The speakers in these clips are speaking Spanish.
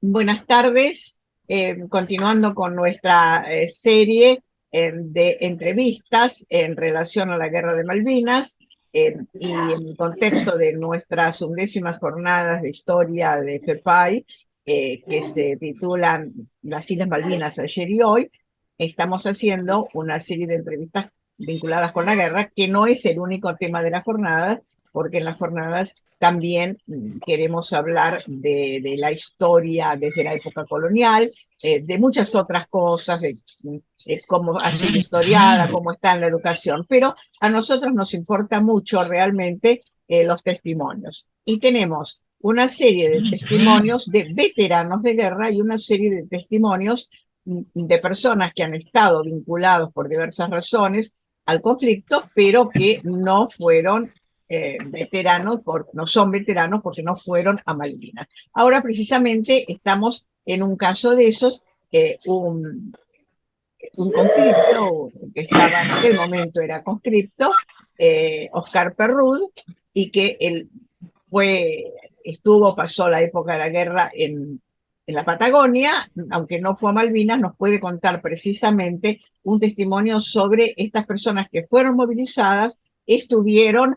Buenas tardes, continuando con nuestra serie de entrevistas en relación a la Guerra de Malvinas y en el contexto de nuestras 11ª jornadas de historia de FEPAI, que se titulan Las Islas Malvinas ayer y hoy. Estamos haciendo una serie de entrevistas vinculadas con la guerra, que no es el único tema de la jornada, porque en las jornadas también queremos hablar de la historia desde la época colonial, de muchas otras cosas, de cómo ha sido historiada, cómo está en la educación, pero a nosotros nos importa mucho realmente los testimonios. Y tenemos una serie de testimonios de veteranos de guerra y una serie de testimonios de personas que han estado vinculados por diversas razones al conflicto, pero que no fueron veteranos, no son veteranos porque no fueron a Malvinas. Ahora precisamente estamos en un caso de esos, un conscripto que estaba en aquel momento era conscripto, Oscar Perrud, y que él pasó la época de la guerra en la Patagonia, aunque no fue a Malvinas. Nos puede contar precisamente un testimonio sobre estas personas que fueron movilizadas, estuvieron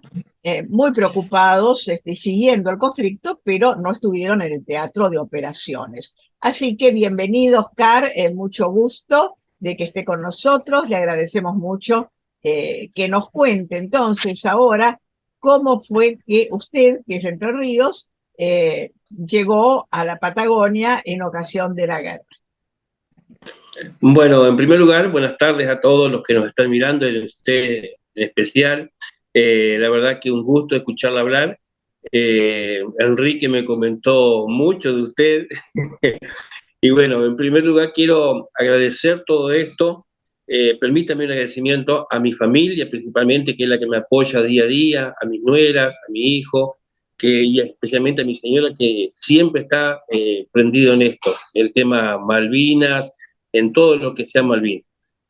muy preocupados, siguiendo el conflicto, pero no estuvieron en el teatro de operaciones. Así que bienvenido, Oscar, mucho gusto de que esté con nosotros. Le agradecemos mucho que nos cuente entonces ahora cómo fue que usted, que es de Entre Ríos, llegó a la Patagonia en ocasión de la guerra. Bueno, en primer lugar, buenas tardes a todos los que nos están mirando, y a usted en especial. La verdad que un gusto escucharla hablar. Enrique me comentó mucho de usted. Y bueno, en primer lugar quiero agradecer todo esto. Permítame un agradecimiento a mi familia, principalmente, que es la que me apoya día a día, a mis nueras, a mi hijo, y especialmente a mi señora, que siempre está prendido en esto, el tema Malvinas, en todo lo que sea Malvinas.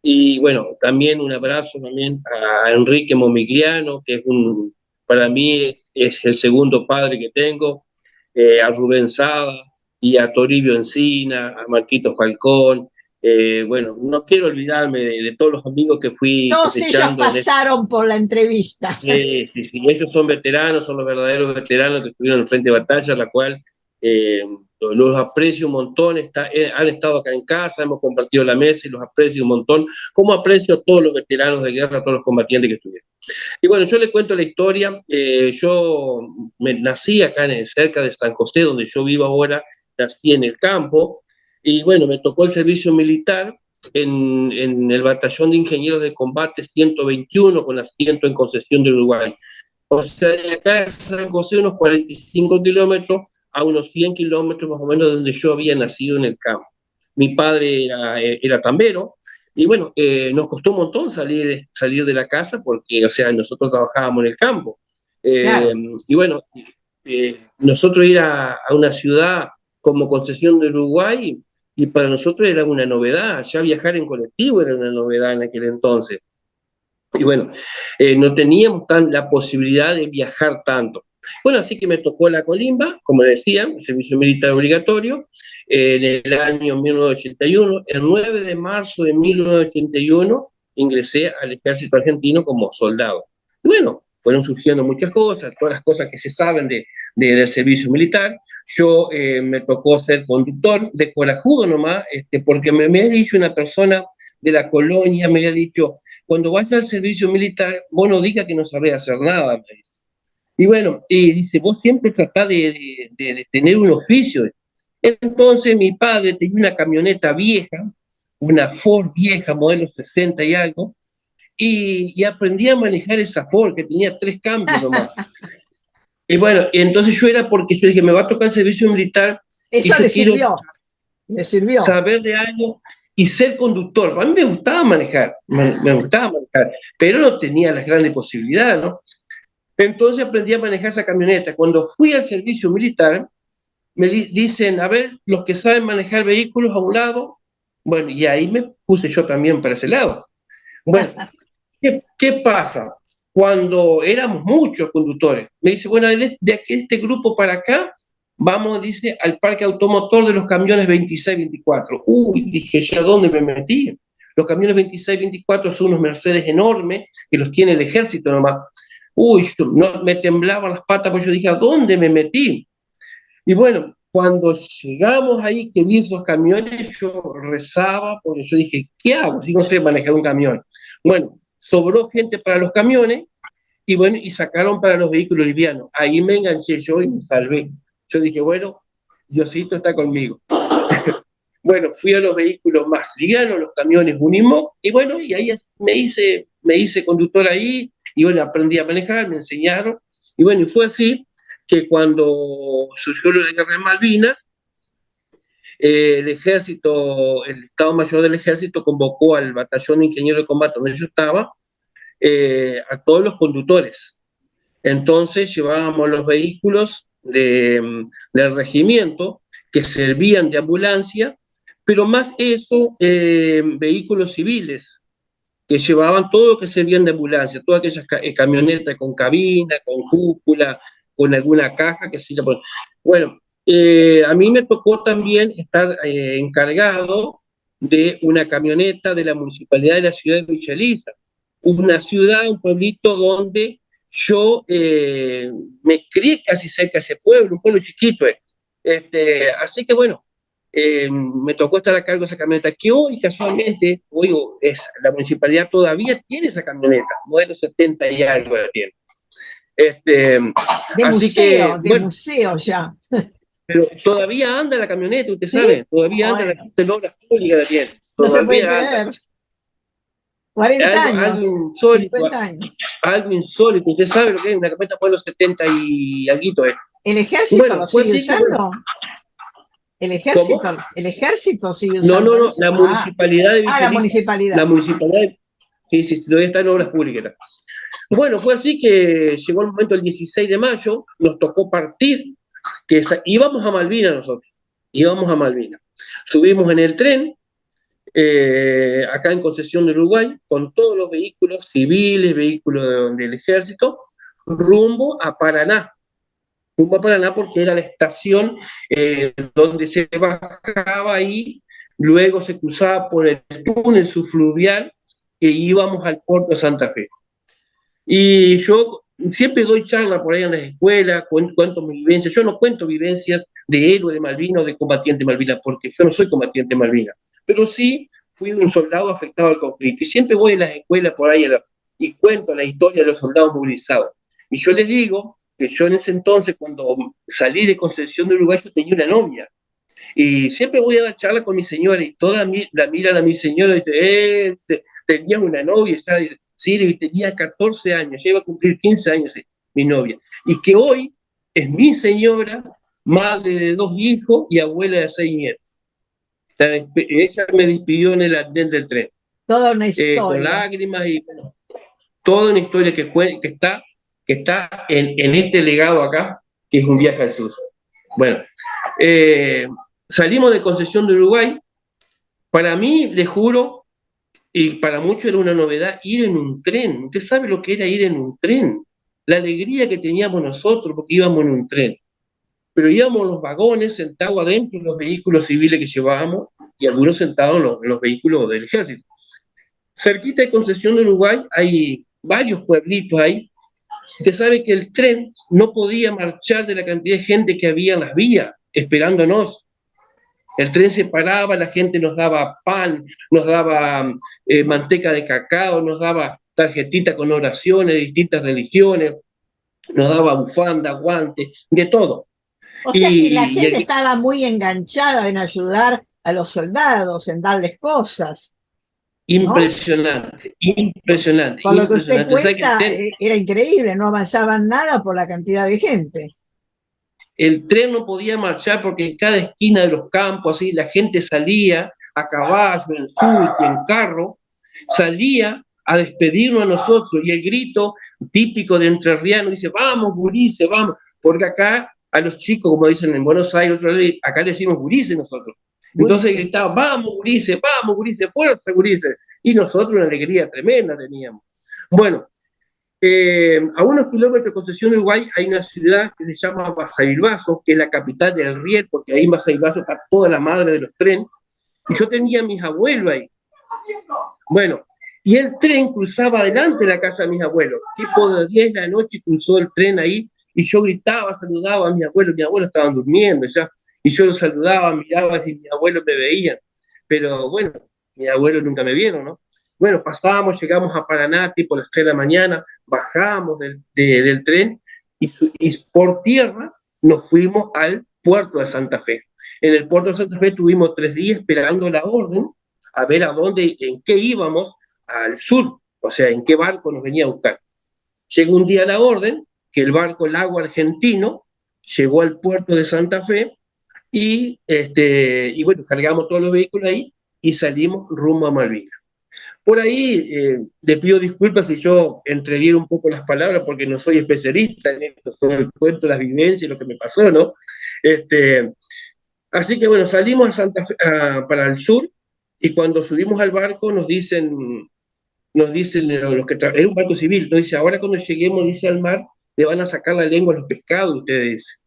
Y bueno, también un abrazo también a Enrique Momigliano, que para mí es el segundo padre que tengo, a Rubén Saba, y a Toribio Encina, a Marquito Falcón. Bueno, no quiero olvidarme de todos los amigos que fui Todos ellos cosechando en este. pasaron por la entrevista. Sí, sí, ellos son veteranos, son los verdaderos veteranos que estuvieron en el frente de batalla, la cual los aprecio un montón. Han estado acá en casa, hemos compartido la mesa y los aprecio un montón, como aprecio a todos los veteranos de guerra, a todos los combatientes que estuvieron. Y bueno, yo le cuento la historia. Yo nací acá cerca de San José, donde yo vivo ahora. Nací en el campo, y bueno, me tocó el servicio militar en el batallón de ingenieros de combate 121, con asiento en Concesión de Uruguay. O sea, de acá a San José, unos 45 kilómetros, a unos 100 kilómetros más o menos de donde yo había nacido en el campo. Mi padre era tambero, y bueno, nos costó un montón salir de la casa porque, o sea, nosotros trabajábamos en el campo. Eh, Claro. y bueno, nosotros ir a una ciudad como Concesión de Uruguay, y para nosotros era una novedad. Ya viajar en colectivo era una novedad en aquel entonces. Y bueno, no teníamos la posibilidad de viajar tanto. Bueno, así que me tocó la colimba, como decía, el servicio militar obligatorio, en el año 1981. El 9 de marzo de 1981 ingresé al ejército argentino como soldado. Y bueno, fueron surgiendo muchas cosas, todas las cosas que se saben del servicio militar. Yo me tocó ser conductor, de corajudo nomás, porque me ha dicho una persona de la colonia, me había dicho: cuando vaya al servicio militar, vos no digas que no sabés hacer nada, me dice. Y bueno, y dice, vos siempre tratás de tener un oficio. Entonces mi padre tenía una camioneta vieja, una Ford vieja, modelo 60 y algo, y aprendí a manejar esa Ford, que tenía 3 cambios nomás. Y bueno, y entonces porque yo dije, me va a tocar el servicio militar, y Eso yo quiero le sirvió. saber de algo y ser conductor. A mí me gustaba manejar, me gustaba manejar, pero no tenía las grandes posibilidades, ¿no? Entonces aprendí a manejar esa camioneta. Cuando fui al servicio militar, me dicen, a ver, los que saben manejar vehículos a un lado. Bueno, y ahí me puse yo también para ese lado. Bueno, ¿qué pasa? Cuando éramos muchos conductores, me dice, bueno, de este grupo para acá, vamos, dice, al parque automotor de los camiones 26-24. Uy, dije, ¿ya dónde me metí? Los camiones 26-24 son unos Mercedes enormes que los tiene el ejército nomás. Uy, no, me temblaban las patas, pues yo dije, ¿a dónde me metí? Y bueno, cuando llegamos ahí, que vi esos camiones, yo rezaba, porque yo dije, ¿qué hago si no sé manejar un camión? Bueno, sobró gente para los camiones, y bueno, y sacaron para los vehículos livianos. Ahí me enganché yo y me salvé. Yo dije, bueno, Diosito está conmigo. Bueno, fui a los vehículos más livianos, los camiones Unimog, y bueno, y ahí me hice conductor ahí, y bueno, aprendí a manejar, me enseñaron, y bueno, y fue así que cuando surgió la guerra de Malvinas, el ejército, el Estado Mayor del Ejército convocó al batallón de ingenieros de combate donde yo estaba, a todos los conductores. Entonces llevábamos los vehículos del regimiento que servían de ambulancia, pero más eso, vehículos civiles que llevaban todo lo que servían de ambulancia, todas aquellas camionetas con cabina, con cúpula, con alguna caja que se llama. Bueno, a mí me tocó también estar encargado de una camioneta de la municipalidad de la ciudad de Villa Elisa, una ciudad, un pueblito donde yo me crié casi cerca de ese pueblo, un pueblo chiquito. Así que bueno, me tocó estar a cargo de esa camioneta, que hoy casualmente, hoy la municipalidad todavía tiene esa camioneta, modelo 70 y algo la tiene. De Así museo, que, de bueno, museo ya. pero todavía anda la camioneta, usted ¿Sí? sabe, todavía anda Bueno, la obras públicas la tiene, no se puede todavía anda. creer. 40 Algo años, insólito, 50 años. algo insólito, usted sabe lo que es una camioneta modelo 70 y algo. ¿El ejército Bueno, lo fue sigue así que, usando? bueno, ¿cómo? El ejército sigue No, usando no, no, eso? la Ah, municipalidad de Villa la Elisa, la municipalidad. municipalidad, sí, sí, todavía está en obras públicas. Bueno, fue así que llegó el momento, el 16 de mayo, nos tocó partir, íbamos a Malvinas nosotros, íbamos a Malvinas. Subimos en el tren, acá en Concepción de Uruguay, con todos los vehículos civiles, vehículos del ejército, rumbo a Paraná. Rumbo a Paraná porque era la estación donde se bajaba ahí, luego se cruzaba por el túnel subfluvial que íbamos al puerto de Santa Fe. Y yo siempre doy charla por ahí en las escuelas, cuento mis vivencias. Yo no cuento vivencias de héroe de Malvinas o de combatiente Malvinas, porque yo no soy combatiente Malvinas, pero sí fui un soldado afectado al conflicto. Y siempre voy a las escuelas por ahí y cuento la historia de los soldados movilizados. Y yo les digo que yo en ese entonces, cuando salí de Concepción de Uruguay, yo tenía una novia. Y siempre voy a dar charla con mi señora y toda la miran a mi señora y dice, tenías una novia, ya dice, sí, tenía 14 años, ya iba a cumplir 15 años mi novia. Y que hoy es mi señora, madre de 2 hijos y abuela de 6 nietos. Ella me despidió en el andén del tren. Toda una Con historia. lágrimas y bueno, toda una historia que está en este legado acá, que es un viaje al sur. Bueno, salimos de Concepción de Uruguay. Para mí, les juro, y para muchos era una novedad, ir en un tren. Usted sabe lo que era ir en un tren. La alegría que teníamos nosotros porque íbamos en un tren. Pero íbamos en los vagones, sentados adentro en los vehículos civiles que llevábamos y algunos sentados en los vehículos del ejército. Cerquita de Concepción de Uruguay hay varios pueblitos ahí. Usted sabe que el tren no podía marchar de la cantidad de gente que había en las vías esperándonos. El tren se paraba, la gente nos daba pan, nos daba manteca de cacao, nos daba tarjetitas con oraciones de distintas religiones, nos daba bufanda, guantes, de todo. O sea que la Y gente estaba muy enganchada en ayudar a los soldados, en darles cosas, ¿no? impresionante, impresionante, Por lo que usted impresionante. O sea que cuenta, era increíble, no avanzaban nada por la cantidad de gente. el tren no podía marchar porque en cada esquina de los campos, así, la gente salía a caballo, en sulky, en carro, salía a despedirnos a nosotros, y el grito típico de entrerriano dice, vamos, gurises, vamos, porque acá a los chicos, como dicen en Buenos Aires, acá le decimos gurises nosotros. Entonces gritaban, vamos, gurises, fuerza, gurises. Y nosotros una alegría tremenda teníamos. Bueno, A unos kilómetros de Concepción de Uruguay hay una ciudad que se llama Basavilbaso, que es la capital del Riel, porque ahí en Basavilbaso está toda la madre de los trenes, y yo tenía a mis abuelos ahí. Bueno, y el tren cruzaba adelante de la casa de mis abuelos, tipo de 10 de la noche cruzó el tren ahí, y yo gritaba, saludaba a mis abuelos estaban durmiendo ya, y yo los saludaba, miraba si mis abuelos me veían, pero bueno, mis abuelos nunca me vieron, ¿no? Bueno, pasábamos, llegamos a Paraná, tipo las 3 de la mañana, bajamos del tren y por tierra nos fuimos al puerto de Santa Fe. En el puerto de Santa Fe tuvimos 3 días esperando la orden a ver a dónde, en qué íbamos al sur, o sea, en qué barco nos venía a buscar. Llegó un día la orden que el barco Lago Argentino llegó al puerto de Santa Fe y bueno, cargamos todos los vehículos ahí y salimos rumbo a Malvinas. Por ahí le pido disculpas si yo entregué un poco las palabras porque no soy especialista en esto, solo cuento las vivencias y lo que me pasó, ¿no? Así que bueno, salimos a Santa Fe, para el sur y cuando subimos al barco nos dicen los que era un barco civil, nos dice, ahora cuando lleguemos, dice al mar, le van a sacar la lengua a los pescados, ustedes.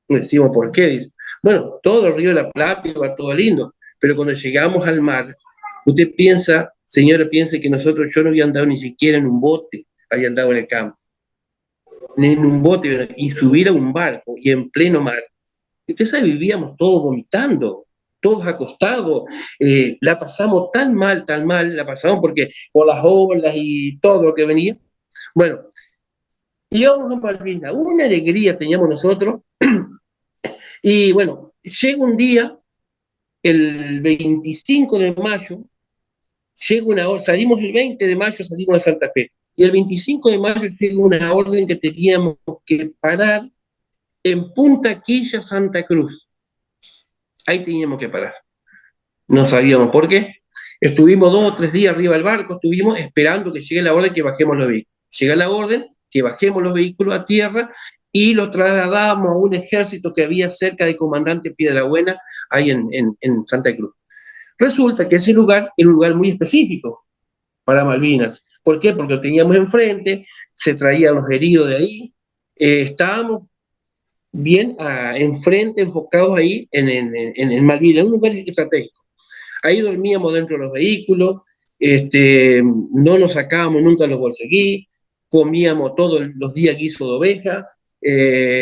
Nos decimos, ¿por qué? Dice, bueno, todo el río de la Plata va todo lindo, pero cuando llegamos al mar, usted piensa, señora, piense que nosotros, yo no había andado ni siquiera en un bote, había andado en el campo, ni en un bote, y subir a un barco, y en pleno mar. Y usted sabe, vivíamos todos vomitando, todos acostados, la pasamos tan mal, la pasamos porque por las olas y todo lo que venía. Bueno, íbamos a Malvinas, una alegría teníamos nosotros, y bueno, llega un día, el 25 de mayo, llega una orden, salimos el 20 de mayo, salimos de Santa Fe, y el 25 de mayo llega una orden que teníamos que parar en Punta Quilla, Santa Cruz. Ahí teníamos que parar. No sabíamos por qué. Estuvimos 2 o 3 días arriba del barco, estuvimos esperando que llegue la orden que bajemos los vehículos. Llega la orden que bajemos los vehículos a tierra y los trasladábamos a un ejército que había cerca del comandante Piedrabuena, ahí en Santa Cruz. Resulta que ese lugar era un lugar muy específico para Malvinas. ¿Por qué? Porque lo teníamos enfrente, se traían los heridos de ahí, estábamos bien enfrente, enfocados ahí en Malvinas, en un lugar estratégico. Ahí dormíamos dentro de los vehículos, no nos sacábamos nunca los bolseguí, comíamos todos los días guiso de oveja.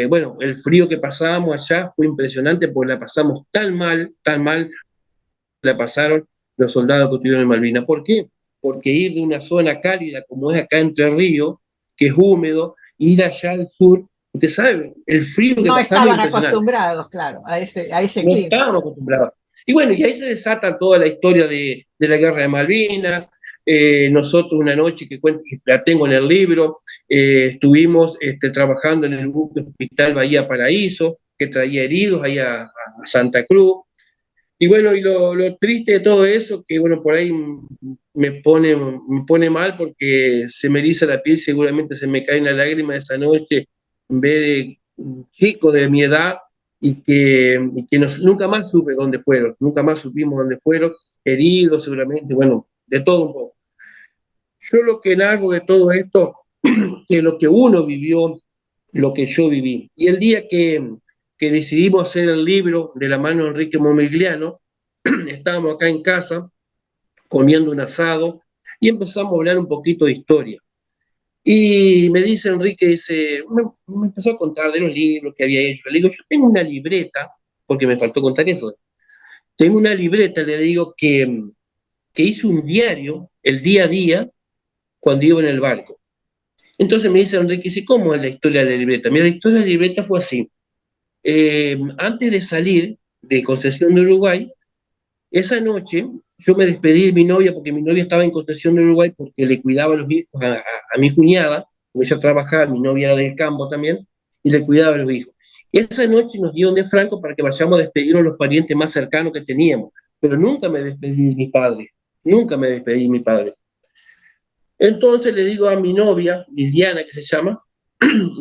Bueno, el frío que pasábamos allá fue impresionante porque la pasamos tan mal, la pasaron los soldados que estuvieron en Malvinas. ¿Por qué? Porque ir de una zona cálida como es acá Entre Ríos, que es húmedo, ir allá al sur, usted sabe, el frío que No pasamos es estaban impresionante. acostumbrados, claro, a ese No clima. estábamos acostumbrados. Y bueno, y ahí se desata toda la historia de la guerra de Malvinas. Nosotros una noche que la tengo en el libro, estuvimos trabajando en el buque hospital Bahía Paraíso, que traía heridos ahí a Santa Cruz. Y bueno, y lo triste de todo eso, que bueno, por ahí me pone mal porque se me eriza la piel, seguramente se me cae una lágrima esa noche, ver chicos de mi edad y que nunca más supe dónde fueron, nunca más supimos dónde fueron, heridos seguramente, bueno, de todo un poco. Yo lo que narro de todo esto es lo que uno vivió, lo que yo viví. Y el día que decidimos hacer el libro de la mano de Enrique Momigliano, estábamos acá en casa comiendo un asado y empezamos a hablar un poquito de historia. Y me dice Enrique, me empezó a contar de los libros que había hecho. Le digo, yo tengo una libreta, porque me faltó contar eso. Tengo una libreta, le digo, que hice un diario, el día a día, cuando iba en el barco. Entonces me dice Enrique, ¿y cómo es la historia de la libreta? Mira, la historia de la libreta fue así. Antes de salir de Concepción de Uruguay, esa noche yo me despedí de mi novia porque mi novia estaba en Concepción de Uruguay porque le cuidaba a los hijos a mi cuñada, porque ella trabajaba, mi novia era del campo también, y le cuidaba a los hijos. Y esa noche nos dieron de franco para que vayamos a despedirnos a los parientes más cercanos que teníamos, pero nunca me despedí de mi padre, nunca me despedí de mi padre. Entonces le digo a mi novia, Liliana que se llama,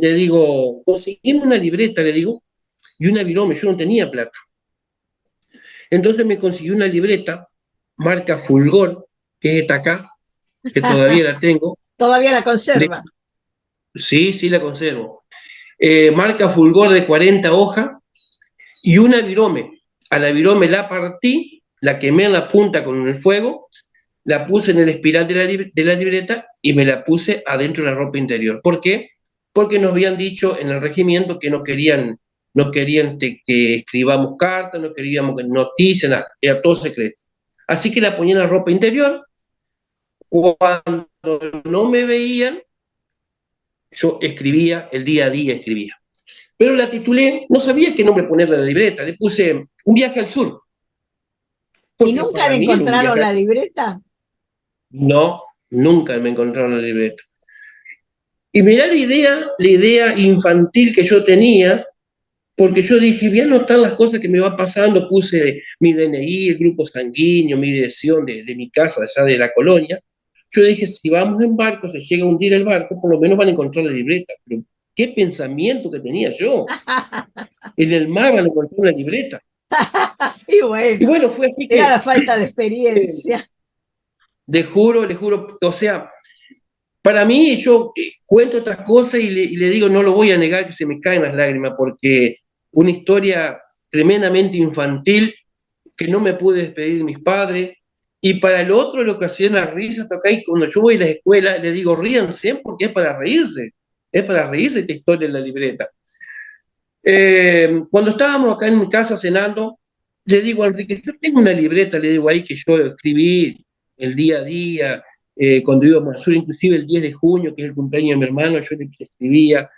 le digo, conseguimos una libreta, le digo, y una virome, yo no tenía plata. Entonces me consiguió una libreta, marca Fulgor, que es esta acá, que todavía la tengo, Todavía la conserva. Sí, sí la conservo. Marca Fulgor de 40 hojas y una virome. A la virome la partí, la quemé en la punta con el fuego, la puse en el espiral de la libreta y me la puse adentro de la ropa interior. ¿Por qué? Porque nos habían dicho en el regimiento que no querían que escribamos cartas, no queríamos noticias, nada, era todo secreto. Así que la ponía en la ropa interior. Cuando no me veían, yo escribía, el día a día escribía. Pero la titulé, no sabía qué nombre ponerle a la libreta, le puse Un viaje al sur, ¿Y porque nunca le para mí era un encontraron viaje al la sur. libreta? No, nunca me encontraron la libreta. Y mirá la idea infantil que yo tenía, porque yo dije, voy a anotar las cosas que me van pasando, puse mi DNI, el grupo sanguíneo, mi dirección de mi casa, allá de la colonia. Yo dije, si vamos en barco, se llega a hundir el barco, por lo menos van a encontrar la libreta. Pero qué pensamiento que tenía yo. En el mar van a encontrar la libreta. Y Y bueno, bueno, fue así era que, la falta de experiencia. le juro, o sea, para mí yo cuento otras cosas y le digo, no lo voy a negar que se me caen las lágrimas, porque una historia tremendamente infantil, que no me pude despedir de mis padres, y para el otro lo que hacían las risas, acá, y cuando yo voy a la escuela, le digo, ríanse porque es para reírse esta historia en la libreta. Cuando estábamos acá en mi casa cenando, le digo a Enrique, yo tengo una libreta, le digo ahí que yo escribí el día a día, cuando íbamos al sur, inclusive el 10 de junio, que es el cumpleaños de mi hermano, yo le escribía,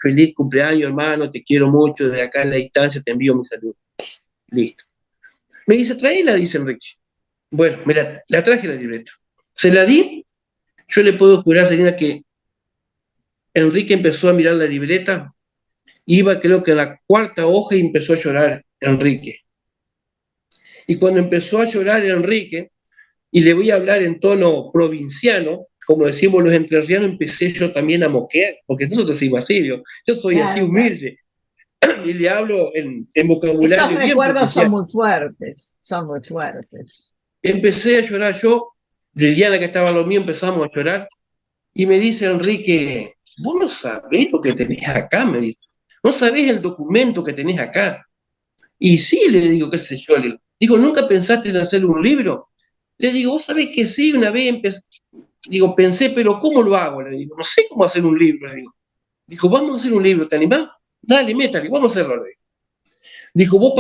feliz cumpleaños hermano, te quiero mucho, desde acá en la distancia te envío mi salud. Listo. Me dice, tráela, dice Enrique. Bueno, la traje la libreta. Se la di, yo le puedo jurar, Selena, que Enrique empezó a mirar la libreta, iba creo que a la cuarta hoja y empezó a llorar Enrique. Y cuando empezó a llorar Enrique, y le voy a hablar en tono provinciano, como decimos los entrerrianos, empecé yo también a moquear, porque nosotros somos así, yo soy así Claro, claro. humilde, y le hablo en Esos vocabulario bien recuerdos son provinciano. muy fuertes, son muy fuertes. Empecé a llorar yo, Liliana que estaba a lo mío, empezamos a llorar, y me dice Enrique, vos no sabés lo que tenés acá, me dice, no sabés el documento que tenés acá. Y sí, le digo, qué sé yo, le digo, ¿nunca pensaste en hacer un libro? Le digo, vos sabés que sí, una vez digo, pensé, pero ¿cómo lo hago? Le digo, no sé cómo hacer un libro, le digo. Dijo, vamos a hacer un libro, ¿te animás? Dale, métale, vamos a hacerlo, le digo. Dijo, vos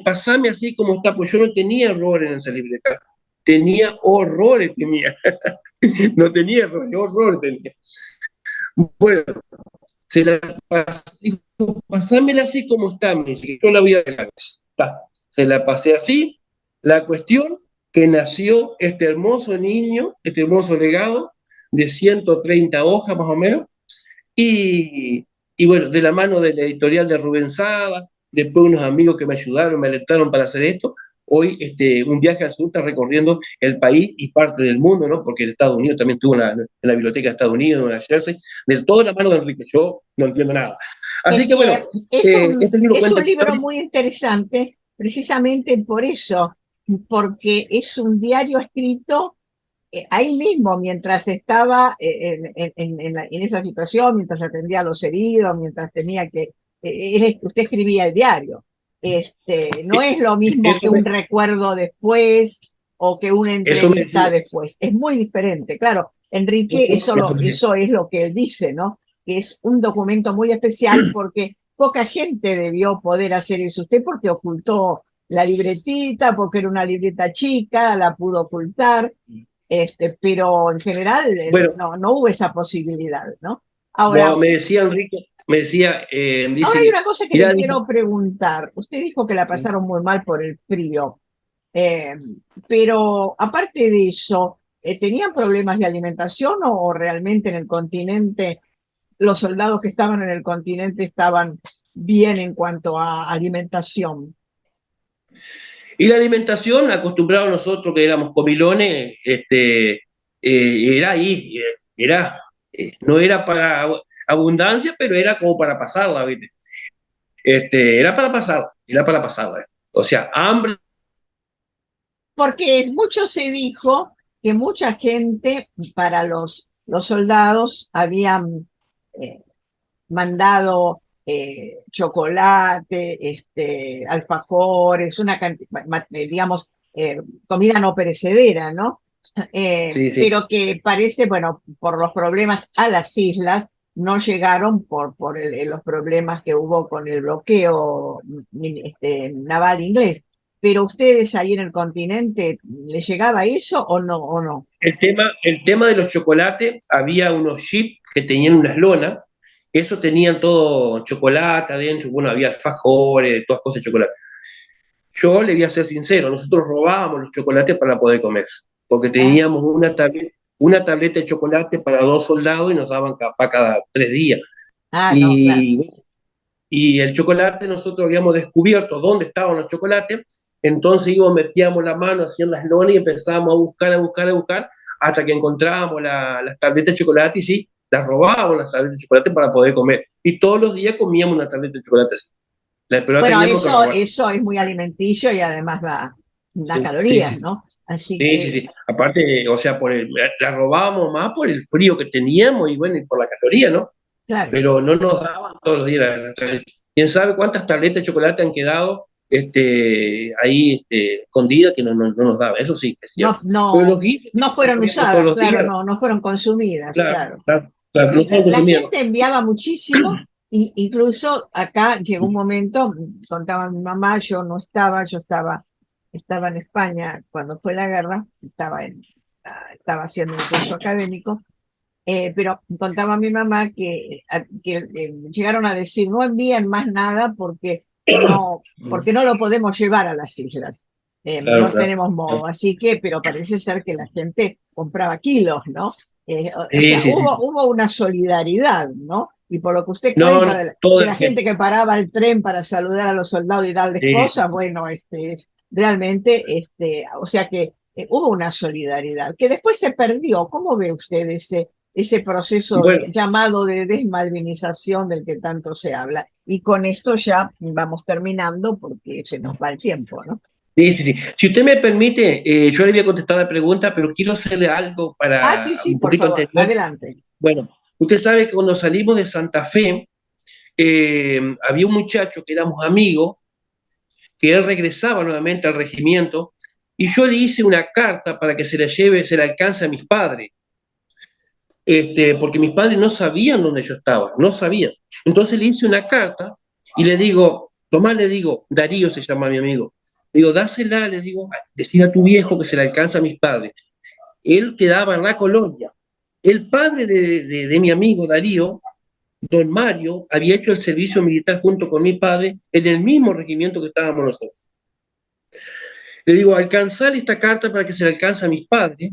pasame así como está, pues yo no tenía errores en esa libreta. Tenía horrores, tenía. No tenía errores, horrores tenía. Bueno, se la dijo, pasámela así como está, me dice, que yo la voy a arreglar. Se la pasé así. La cuestión que nació este hermoso niño, este hermoso legado de 130 hojas más o menos, y bueno, de la mano de la editorial de Rubén Saba, después unos amigos que me ayudaron, me alentaron para hacer esto. Hoy un viaje al sur está recorriendo el país y parte del mundo, ¿no? Porque en Estados Unidos también estuvo en la biblioteca de Estados Unidos, en Nueva Jersey, de toda la mano de Enrique. Yo no entiendo nada. Es Así que bueno, que este libro es cuenta un la libro historia. muy interesante, precisamente por eso, porque es un diario escrito ahí mismo, mientras estaba en esa situación, mientras atendía a los heridos, mientras tenía que, usted escribía el diario. No es lo mismo Eso que me, un recuerdo después o que una eso me entrevista decía. después. Es muy diferente. Claro, Enrique, Eso, eso me decía. eso es lo que él dice, ¿no? Que es un documento muy especial porque poca gente debió poder hacer eso. Usted porque ocultó la libretita, porque era una libreta chica, la pudo ocultar, pero en general Bueno, no hubo esa posibilidad, ¿no? no, Ahora, me decía Enrique, ahora dice hay que, una cosa que mira, le dijo, quiero preguntar. Usted dijo que la pasaron muy mal por el frío, eh, pero aparte de eso, ¿tenían problemas de alimentación o realmente en el continente, los soldados que estaban en el continente estaban bien en cuanto a alimentación? y la alimentación, acostumbrados nosotros que éramos comilones, era ahí, no era para abundancia, pero era como para pasarla, ¿viste? Era para pasarla. O sea, hambre. Porque mucho se dijo que mucha gente para los los soldados habían mandado chocolate, alfajores, una cantidad, digamos, comida no perecedera, ¿no? Sí, sí. Pero que parece, bueno, por los problemas a las islas, no llegaron por los problemas que hubo con el bloqueo naval inglés. Pero ustedes ahí en el continente, ¿les llegaba eso o no? ¿O no? El tema de los chocolates, había unos chips que tenían unas lonas, eso tenían todo chocolate adentro, bueno, había alfajores, todas cosas de chocolate. Yo le voy a ser sincero, nosotros robábamos los chocolates para poder comer, porque Ah, teníamos una tableta de chocolate para 2 soldados y nos daban para cada 3 días. no, claro. Y, y el chocolate, nosotros habíamos descubierto dónde estaban los chocolates, entonces íbamos, metíamos la mano así en las lonas y empezábamos a buscar, a buscar, a buscar, hasta que encontrábamos las tabletas de chocolate y sí, las robábamos las tabletas de chocolate para poder comer. Y todos los días comíamos una tableta de chocolate así. Pero la Bueno, teníamos que robar. eso es muy alimenticio y además da Sí, sí, calorías, sí. ¿no? Así Sí, sí, que, sí. Aparte, o sea, la robábamos más por el frío que teníamos y bueno, y por la caloría, ¿no? claro. Pero no nos daban todos los días quién sabe cuántas tabletas de chocolate han quedado ahí escondidas que no nos daban, eso sí, es cierto. No, Pero los no, guisos que no nosotros fueron comíamos todos usadas, los claro, días, no fueron consumidas, claro, claro. claro, claro, no fueron La consumidos. gente enviaba muchísimo, y incluso acá llegó un momento, contaba mi mamá, yo no estaba, estaba en España cuando fue la guerra, estaba haciendo un curso académico, pero contaba mi mamá que llegaron a decir, no envíen más nada porque no lo podemos llevar a las islas. Claro, No claro. tenemos modo, así que, pero parece ser que la gente compraba kilos, ¿no? O Sí, sea, sí, sí. hubo una solidaridad, ¿no? Y por lo que usted No, cuenta no, de toda la la gente gente. que paraba el tren para saludar a los soldados y darles Sí, sí, cosas, sí. bueno, es realmente, o sea que hubo una solidaridad que después se perdió. ¿Cómo ve usted ese proceso Bueno, llamado de desmalvinización del que tanto se habla? Y con esto ya vamos terminando porque se nos va el tiempo, ¿no? sí, sí, sí. Si usted me permite, yo le voy a contestar la pregunta, pero quiero hacerle algo Ah, para sí, sí, un por poquito favor, anterior. adelante. Bueno, usted sabe que cuando salimos de Santa Fe, había un muchacho que éramos amigos, que él regresaba nuevamente al regimiento, y yo le hice una carta para que se la lleve, se la alcance a mis padres, porque mis padres no sabían dónde yo estaba, no sabían. Entonces le hice una carta y le digo, Tomás, le digo, Darío se llama mi amigo, le digo, dásela, le digo, decir a tu viejo que se la alcanza a mis padres. Él quedaba en la colonia. El padre de mi amigo Darío, don Mario, había hecho el servicio militar junto con mi padre en el mismo regimiento que estábamos nosotros. Le digo, alcanzar esta carta para que se le alcance a mis padres,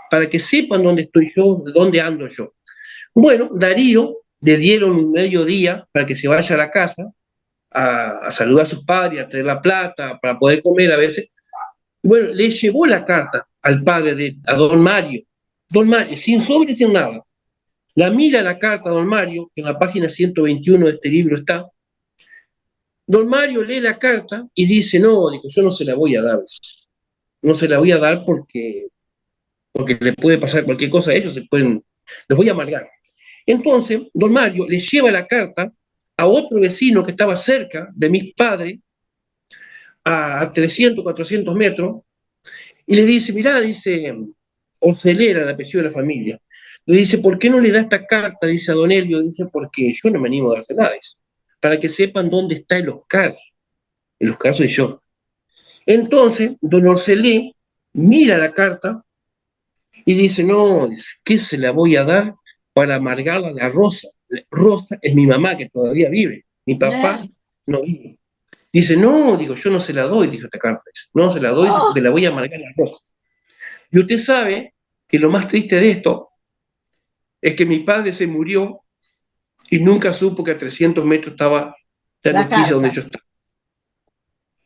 para que sepan dónde estoy yo, dónde ando yo. Bueno, Darío le dieron un mediodía para que se vaya a la casa a saludar a sus padres, a traer la plata para poder comer a veces. Bueno, le llevó la carta al padre a don Mario. Don Mario, sin sobre, sin nada. La mira la carta, don Mario, que en la página 121 de este libro está. Don Mario lee la carta y dice, no, dijo, yo no se la voy a dar. No se la voy a dar porque le puede pasar cualquier cosa a ellos, los voy a amargar. Entonces, don Mario le lleva la carta a otro vecino que estaba cerca de mis padres, a 300, 400 metros, y le dice, mirá, dice, Ocelera, el apellido de la familia, le dice, ¿por qué no le da esta carta? Dice a don Elio, dice, porque yo no me animo a darse nada, dice, para que sepan dónde está el Oscar soy yo. Entonces, don Orcelé mira la carta y dice, no, dice, ¿qué se la voy a dar para amargarla a la Rosa? Rosa es mi mamá que todavía vive, mi papá no vive. Dice, no, digo, yo no se la doy, dijo esta carta. Dice, no se la doy, dice, Oh, porque la voy a amargar a la Rosa. Y usted sabe que lo más triste de esto es que mi padre se murió y nunca supo que a 300 metros estaba la la noticia donde carta. yo estaba.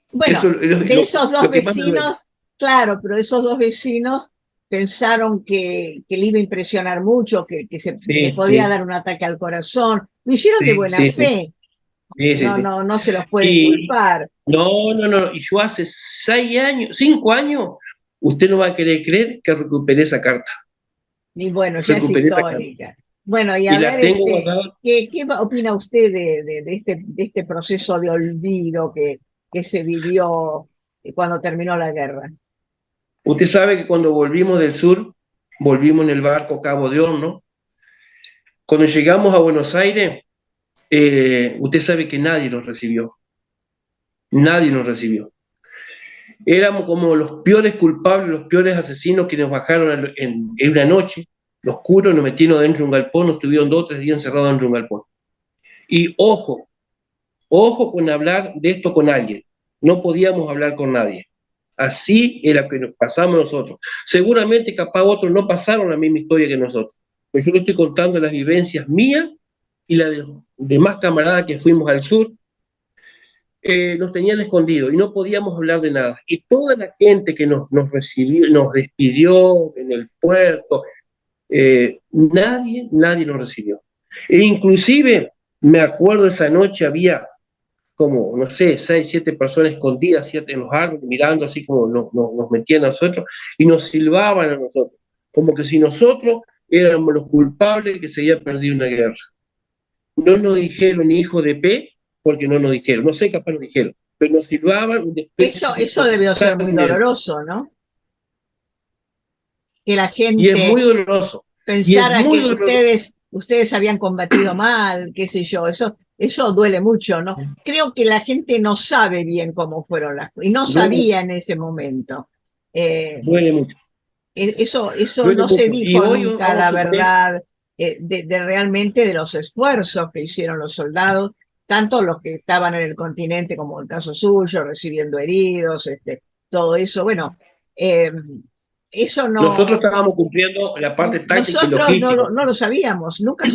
Eso Bueno, es lo, de lo- esos dos lo que más me duele. vecinos, claro, pero esos dos vecinos pensaron que le iba a impresionar mucho, le Sí, podía sí, dar un ataque al corazón. Lo hicieron de sí, buena sí, sí, fe. sí, sí, No, sí. no se los puede Y culpar. no, no, no, y yo hace 6 años, 5 años, usted no va a querer creer que recuperé esa carta. Y bueno, ya es recuperé esa cámara. histórica. Bueno, y Y a la ver, tengo guardada. ¿qué opina usted de este proceso de olvido que se vivió cuando terminó la guerra? Usted sabe que cuando volvimos del sur, volvimos en el barco Cabo de Horno. Cuando llegamos a Buenos Aires, usted sabe que nadie nos recibió. Nadie nos recibió. Éramos como los peores culpables, los peores asesinos que nos bajaron en una noche, los oscuro, nos metieron dentro de un galpón, nos tuvieron 2 o 3 días encerrados dentro de un galpón. Y ojo, ojo con hablar de esto con alguien. No podíamos hablar con nadie. Así era que nos pasamos nosotros. Seguramente capaz otros no pasaron la misma historia que nosotros. Pero yo le estoy contando las vivencias mías y las de los demás camaradas que fuimos al sur. Nos tenían escondidos y no podíamos hablar de nada. Y toda la gente que nos recibió, nos despidió en el puerto, nadie nos recibió. E inclusive, me acuerdo esa noche había como, no sé, 6, 7 personas escondidas, 7 en los árboles, mirando así como nos metían a nosotros y nos silbaban a nosotros, como que si nosotros éramos los culpables que se había perdido una guerra. No nos dijeron hijo de P, porque no nos dijeron, no sé, capaz nos dijeron, pero nos silbaban un desprecio Eso debió ser muy totalmente. doloroso, ¿no? Que la Y es gente muy doloroso, y es pensara muy que doloroso. ustedes habían combatido mal, qué sé yo, eso duele mucho, ¿no? Creo que la gente no sabe bien cómo fueron las cosas, y no Duele, sabía en ese momento. Eh, duele mucho, eso duele no se mucho. Y dijo hoy nunca, vamos a la suponer, verdad, de realmente de los esfuerzos que hicieron los soldados, tanto los que estaban en el continente como el caso suyo, recibiendo heridos, todo eso. Bueno, eh, eso nosotros no, estábamos cumpliendo la parte táctica y nosotros logística. no lo sabíamos, nunca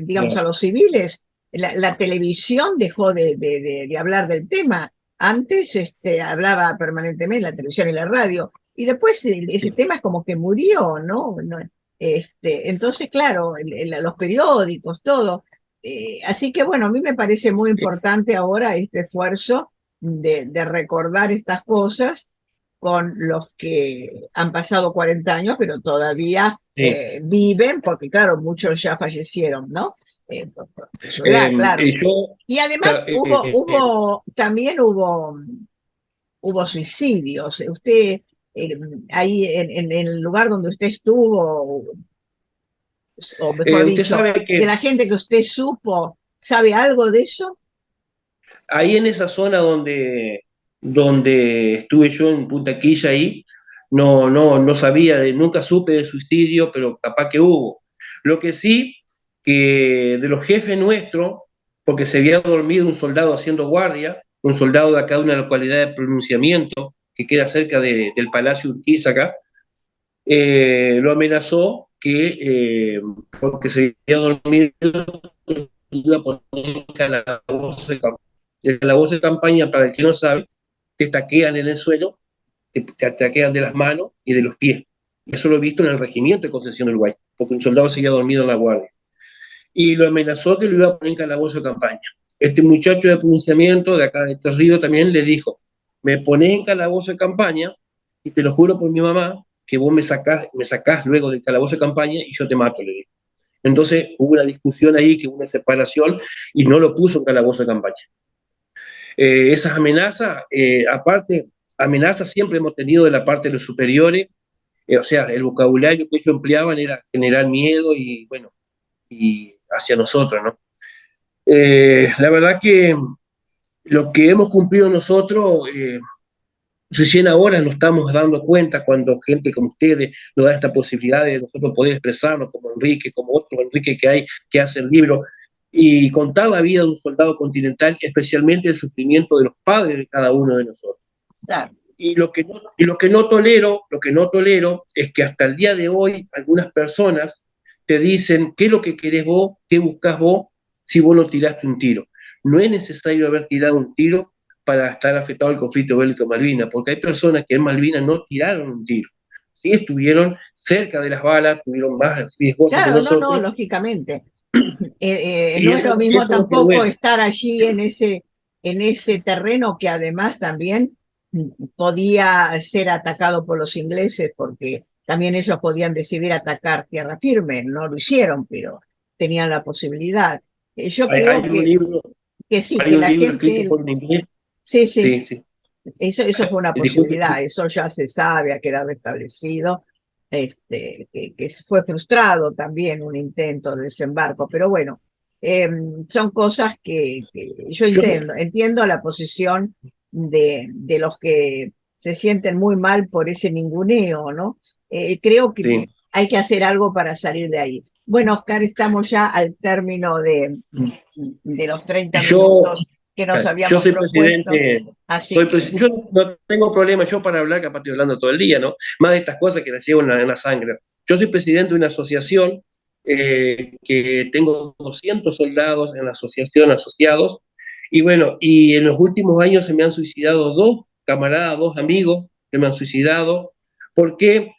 digamos, a Claro. los civiles, la televisión dejó de hablar del tema. Antes hablaba permanentemente la televisión y la radio, y después ese tema es como que murió, ¿no? Entonces, claro, los periódicos, todo. Así que bueno, a mí me parece muy importante ahora este esfuerzo de recordar estas cosas con los que han pasado 40 años, pero todavía Sí. viven, porque claro, muchos ya fallecieron, ¿no? Por su edad, claro. Yo, Y ca- además eh, también hubo suicidios. Usted, ahí en el lugar donde usted estuvo, o mejor usted dicho, sabe de que la gente que usted supo, ¿sabe algo de eso? ahí en esa zona donde estuve yo en Punta Quilla ahí, no sabía, nunca supe de suicidio, pero capaz que hubo. Lo que sí, que de los jefes nuestros, porque se había dormido un soldado haciendo guardia, un soldado de acá de una localidad de pronunciamiento, que queda cerca del Palacio Urquiza acá, lo amenazó que porque se había dormido iba a poner el calabozo de campaña, para el que no sabe, te taquean en el suelo, te taquean de las manos y de los pies. Y eso lo he visto en el regimiento de Concepción del Uruguay, porque un soldado se había dormido en la guardia. Y lo amenazó que lo iba a poner en calabozo de campaña. Este muchacho de pronunciamiento de acá de este río también le dijo, me pones en calabozo de campaña y te lo juro por mi mamá que vos me sacás luego del calabozo de campaña y yo te mato, le dijo. Entonces hubo una discusión ahí, que hubo una separación y no lo puso en calabozo de campaña. Esas amenazas, aparte, amenazas siempre hemos tenido de la parte de los superiores, o sea, el vocabulario que ellos empleaban era generar miedo y, bueno, y hacia nosotros, ¿no? La verdad que lo que hemos cumplido nosotros, recién ahora nos estamos dando cuenta cuando gente como ustedes nos da esta posibilidad de nosotros poder expresarnos, como Enrique, como otros Enrique que hay, que hacen libros, y contar la vida de un soldado continental, especialmente el sufrimiento de los padres de cada uno de nosotros. Claro. Lo que no tolero es que hasta el día de hoy algunas personas te dicen qué es lo que querés vos, qué buscas vos, si vos no tiraste un tiro. No es necesario haber tirado un tiro para estar afectado al conflicto bélico de Malvinas, porque hay personas que en Malvinas no tiraron un tiro. Sí estuvieron cerca de las balas, tuvieron más riesgosos que Claro, no, no, nosotros, lógicamente. y No es lo y mismo eso es lo que tampoco duele. estar allí en ese terreno que además también podía ser atacado por los ingleses, porque también ellos podían decidir atacar tierra firme, no lo hicieron, pero tenían la posibilidad. Yo Hay, creo hay un libro, que sí, hay que un la libro escrito gente, por un inglés, sí, sí, sí, sí, eso fue una disculpe, posibilidad, eso ya se sabe, ha quedado establecido, que fue frustrado también un intento de desembarco, pero bueno, son cosas que yo yo, entiendo la posición de los que se sienten muy mal por ese ninguneo, ¿no? Creo que sí. hay que hacer algo para salir de ahí. Bueno, Oscar, estamos ya al término de los 30 Yo, minutos que nos yo habíamos soy propuesto. presidente, Así que, yo no tengo problema yo para hablar, capaz estoy hablando todo el día, ¿no? Más de estas cosas que las llevo en la sangre. Yo soy presidente de una asociación que tengo 200 soldados en la asociación asociados, y bueno, y en los últimos años se me han suicidado dos camaradas, dos amigos que me han suicidado, porque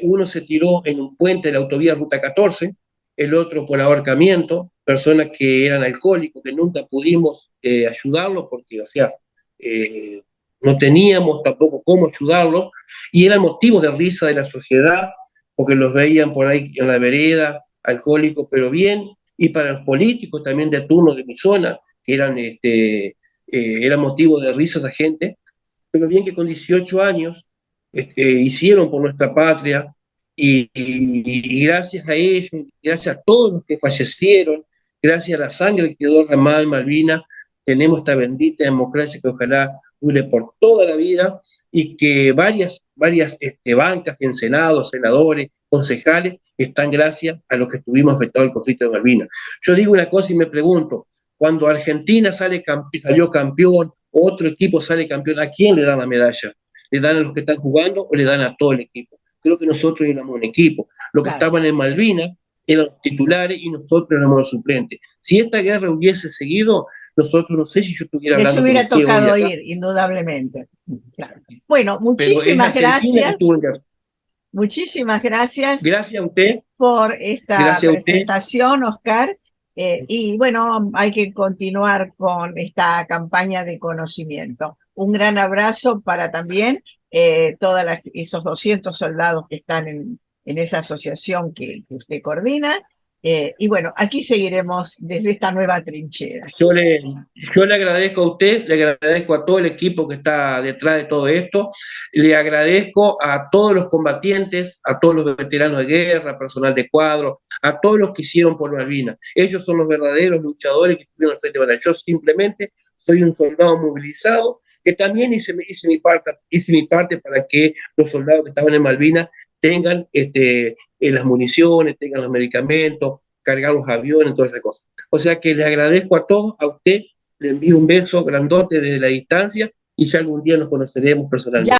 uno se tiró en un puente de la autovía Ruta 14, el otro por ahorcamiento, personas que eran alcohólicos, que nunca pudimos ayudarlos porque, o sea, eh, no teníamos tampoco cómo ayudarlos, y eran motivos de risa de la sociedad, porque los veían por ahí en la vereda, alcohólicos, pero bien, y para los políticos también de turno de mi zona, que eran motivos de risa esa gente, pero bien que con 18 años hicieron por nuestra patria y gracias a ellos, gracias a todos los que fallecieron, gracias a la sangre que quedó derramada en Malvinas, tenemos esta bendita democracia que ojalá dure por toda la vida y que varias bancas en Senado, senadores, concejales, están gracias a los que estuvimos afectados del conflicto de Malvinas. Yo digo una cosa y me pregunto, cuando Argentina salió campeón, otro equipo sale campeón, ¿a quién le dan la medalla? ¿Le dan a los que están jugando o le dan a todo el equipo? Creo que nosotros éramos un equipo. Los que claro, estaban en Malvinas eran los titulares y nosotros éramos los suplentes. Si esta guerra hubiese seguido, nosotros no sé si yo estuviera les hablando con hubiera usted hoy tocado acá, ir, indudablemente. Claro. Bueno, pero es Argentina que estuvo en guerra. muchísimas gracias Gracias a usted, por esta gracias a usted. presentación, Oscar. Y bueno, hay que continuar con esta campaña de conocimiento. Un gran abrazo para también todos esos 200 soldados que están en esa asociación que usted coordina. Y bueno, aquí seguiremos desde esta nueva trinchera. Yo le, yo le agradezco a usted, le agradezco a todo el equipo que está detrás de todo esto, le agradezco a todos los combatientes, a todos los veteranos de guerra, personal de cuadro, a todos los que hicieron por Malvinas. Ellos son los verdaderos luchadores que estuvieron al frente de batalla. Yo simplemente soy un soldado movilizado que también hice mi parte para que los soldados que estaban en Malvinas tengan las municiones, tengan los medicamentos, cargar los aviones, todas esas cosas. O sea que les agradezco a todos, a usted, le envío un beso grandote desde la distancia y ya algún día nos conoceremos personalmente.